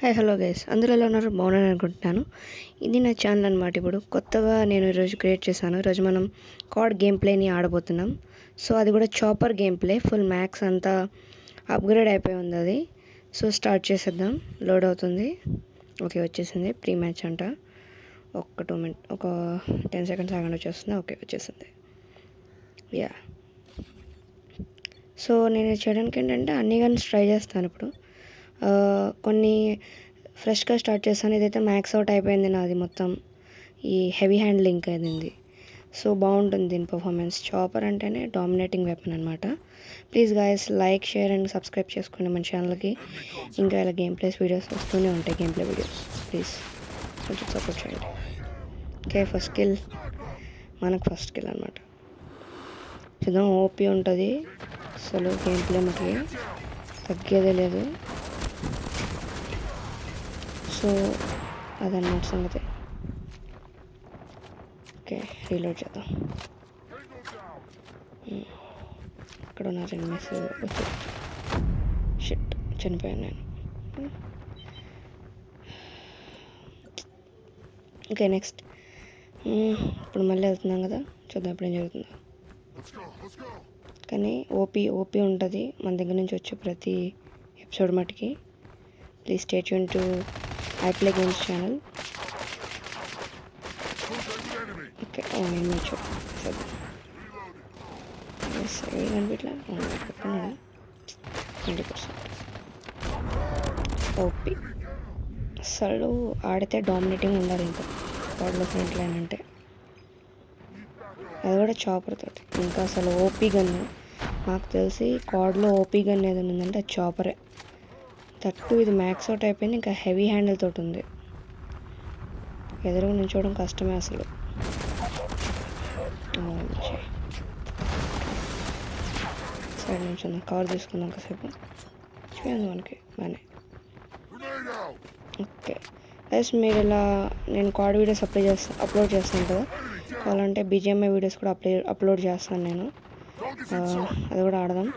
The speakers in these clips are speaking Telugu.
హాయ్ హలో గైస్, అందరూ ఎలా ఉన్నారు? బాగున్నాను అనుకుంటున్నాను. ఇది నా ఛానల్ అనమాట. ఇప్పుడు కొత్తగా నేను ఈరోజు క్రియేట్ చేశాను. ఈరోజు మనం కార్డ్ గేమ్ ప్లేని ఆడబోతున్నాం. సో అది కూడా chopper game play, full max అంతా అప్గ్రేడ్ అయిపోయి ఉంది అది. సో స్టార్ట్ చేసేద్దాం. లోడ్ అవుతుంది. ఓకే, వచ్చేసింది. ప్రీ మ్యాచ్ అంట. ఒక 2 మినిట్, ఒక 10 సెకండ్స్ ఆగండి, వచ్చేస్తుంది. ఓకే, వచ్చేసింది. యా, సో నేను చేయడానికి ఏంటంటే అన్ని గన్స్ ట్రై చేస్తాను. ఇప్పుడు కొన్ని ఫ్రెష్గా స్టార్ట్ చేస్తాను. ఇదైతే మ్యాక్స్ అవుట్ అయిపోయింది నాది మొత్తం. ఈ హెవీ హ్యాండ్లింగ్ అయింది. సో బాగుంటుంది దీని పర్ఫార్మెన్స్. చాపర్ అంటేనే డామినేటింగ్ వెపన్ అనమాట. Please guys, like, share and subscribe చేసుకోండి మన ఛానల్కి. ఇంకా ఇలా గేమ్ ప్లేస్ వీడియోస్ వస్తూనే ఉంటాయి. గేమ్ ప్లే వీడియోస్ ప్లీజ్ కొంచెం సపోర్ట్ చేయండి. ఓకే, ఫస్ట్ కిల్ మనకు ఫస్ట్ కిల్ అనమాట. చూద్దాం. ఓపీ ఉంటుంది అసలు గేమ్ ప్లే, మనకి తగ్గేదే లేదు. సో అదన్నమాట సంగతి. ఓకే, రీలోడ్ చేద్దాం. అక్కడ ఉన్న ఎనిమిస్ వచ్చి షిట్, చనిపోయాను నేను. Okay, next. ఇప్పుడు మళ్ళీ వెళ్తున్నాం కదా, చూద్దాం ఇప్పుడు ఏం జరుగుతుందో. కానీ ఓపీ ఉంటుంది మన దగ్గర నుంచి వచ్చే ప్రతి ఎపిసోడ్ మటుకి. Please stay tune to I play games channel. Okay, నేను వచ్చా చూద్దాం. కనిపించలే, పక్కన 20%. ఓపీ అసలు ఆడితే డామినేటింగ్ ఉండాలి. ఇంకా కార్డ్లో ఫ్రంట్ లైన్ అంటే అది కూడా చాపర్ తోటి. ఇంకా అసలు ఓపీ గన్ నాకు తెలిసి కార్డ్లో ఓపీ గన్ ఏదైనా ఉందంటే అది చాపరే. తట్టు ఇది మ్యాక్స్ అవుట్ అయిపోయింది. ఇంకా హెవీ హ్యాండిల్ తోటి ఉంది. ఎదురుగా నిల్చోవడం కష్టమే అసలు. సైడ్ నుంచి కవర్ తీసుకుందాం కాసేపు. చూడండి మనకి బాగానే. ఓకే గైస్, మీరు ఇలా నేను కార్డ్ వీడియోస్ అప్లోడ్ చేస్తాను కదా, కావాలంటే బీజిఎంఐ వీడియోస్ కూడా అప్లోడ్ చేస్తాను నేను. అది కూడా ఆడదాం.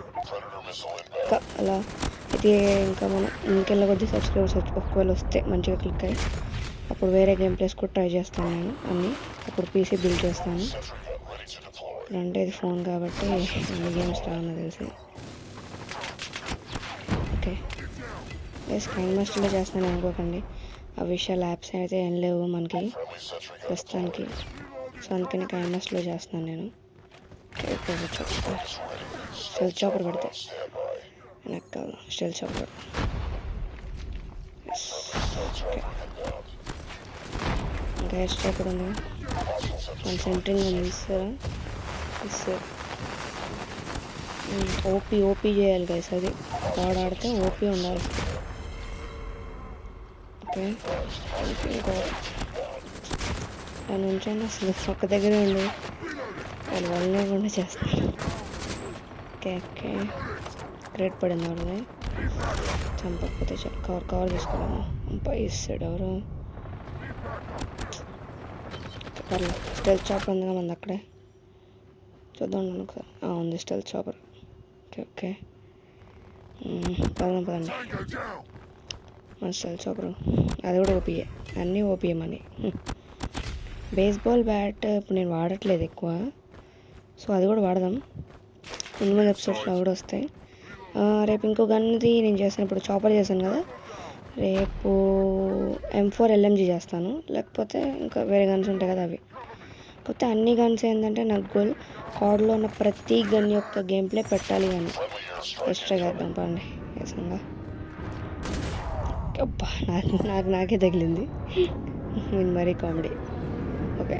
ఇంకా అలా ఇది ఇంకా మనం ఇంకెళ్ళ కొద్ది సబ్స్క్రైబర్స్ ఒకవేళ వస్తే మంచిగా క్లిక్ అయ్యి అప్పుడు వేరే గేమ్ ప్లేస్ కూడా ట్రై చేస్తాను నేను అన్నీ. అప్పుడు పీసీ బిల్డ్ చేస్తాను. అంటే ఇది ఫోన్ కాబట్టి అన్ని గేమ్స్ రావని తెలిసి. ఓకే ప్లస్ కైన్ మాస్టర్లో చేస్తాను అనుకోకండి. ఆ విషయాలు యాప్స్ అయితే ఏం లేవు మనకి ప్రస్తుతానికి. సో అందుకని కైన్ మాస్టర్లో చేస్తున్నాను నేను. స్టెల్ చాపర్ పెడితే వెనక్కి కాదు, స్టెల్ చాపర్. ఓకే, ఇంకా హెయిర్ చాపర్ ఉంది. మన సెంటరింగ్ ఉంది సార్. ఓపీ చేయాలి గైస్. అది కార్డ్ ఆడితే ఓపీ ఉండాలి. ఓకే, దాని నుంచి అసలు ఒక్క దగ్గరే ఉండి వాళ్ళు లేకుండా చేస్తాను. ఓకే ఓకే, క్రేట్ పడింది ఎవరిది. చంపకపోతే కవర్ తీసుకోవడము. పై ఇస్తాడు ఎవరు. పర్లేదు, స్టెల్ చాపర్ ఉందిగా మంది అక్కడే. చూద్దాం ఒకసారి. ఉంది స్టెల్ చాపర్. ఓకే ఓకే, పదండి. మన స్టెల్ చాపర్ అది కూడా ఓపీఏ, అన్నీ ఓపీఏ మనీ. బేస్బాల్ బ్యాట్ ఇప్పుడు నేను వాడట్లేదు ఎక్కువ, సో అది కూడా వాడదాం. ముందు ఎపిసోడ్స్లో కూడా వస్తాయి. రేపు ఇంకో గన్ది నేను చేస్తాను. ఇప్పుడు చాపర్ చేశాను కదా, రేపు M4 LMG చేస్తాను. లేకపోతే ఇంకా వేరే గన్స్ ఉంటాయి కదా అవి. కాకపోతే అన్ని గన్స్ ఏంటంటే నాకు గోల్ కార్డ్లో ఉన్న ప్రతి గన్ యొక్క గేమ్ ప్లే పెట్టాలి కానీ ఎక్స్ట్రా చేద్దాం పండి వేసంగా. అబ్బా, నాకే తగిలింది. ఇది మరీ కామెడీ. ఓకే,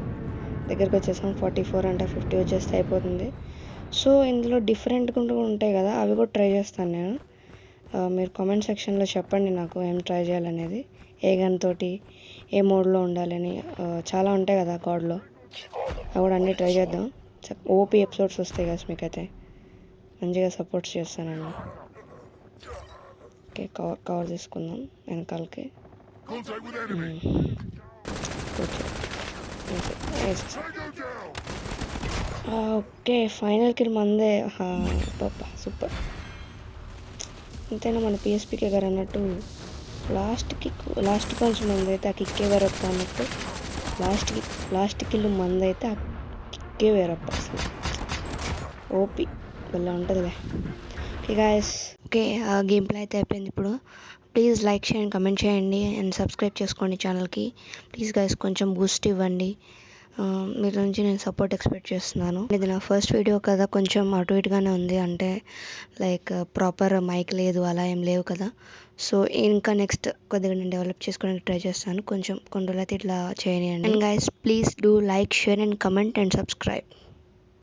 దగ్గరికి వచ్చేసాం. 44 అంటే 50 వచ్చేస్తే అయిపోతుంది. సో ఇందులో డిఫరెంట్గా ఉంటాయి కదా, అవి కూడా ట్రై చేస్తాను నేను. మీరు కామెంట్ సెక్షన్లో చెప్పండి నాకు ఏం ట్రై చేయాలనేది. ఏ గన్ తోటి ఏ మోడ్లో ఉండాలని చాలా ఉంటాయి కదా కార్డ్లో, అవి కూడా అన్నీ ట్రై చేద్దాం. ఓపీ ఎపిసోడ్స్ వస్తాయి కదా మీకైతే మంచిగా సపోర్ట్ చేస్తాను నేను. ఓకే, కవర్ తీసుకుందాం వెనకాలకి. ఓకే, ఫైనల్ కిల్ మందే. పాప సూపర్. అంతేనా, మన పిఎస్పీకే గారు అన్నట్టు లాస్ట్ కొంచెం మంది అయితే ఆ కిక్కే వేరప్ప అన్నట్టు లాస్ట్ కిల్ మంది అయితే ఆ కిక్కే వేరప్ప అసలు ఓపి భలే ఉంటుందిలే. Okay guys, okay game play అయితే అయిపోయింది. ఇప్పుడు ప్లీజ్ లైక్ చేయండి, కమెంట్ చేయండి అండ్ సబ్స్క్రైబ్ చేసుకోండి ఛానల్కి. ప్లీజ్ గైస్ కొంచెం బూస్ట్ ఇవ్వండి. మీ నుంచి నేను సపోర్ట్ ఎక్స్పెక్ట్ చేస్తున్నాను. ఇది నా ఫస్ట్ వీడియో కదా, కొంచెం అటు ఇటుగానే ఉంది, అంటే లైక్ ప్రాపర్ మైక్ లేదు, అలా ఏం లేవు కదా. సో ఇంకా నెక్స్ట్ కొద్దిగా నేను డెవలప్ చేసుకోవడానికి ట్రై చేస్తాను. కొంచెం కొన్ని రోజులైతే ఇట్లా చేయనియండి. And guys please do like, share and comment and subscribe.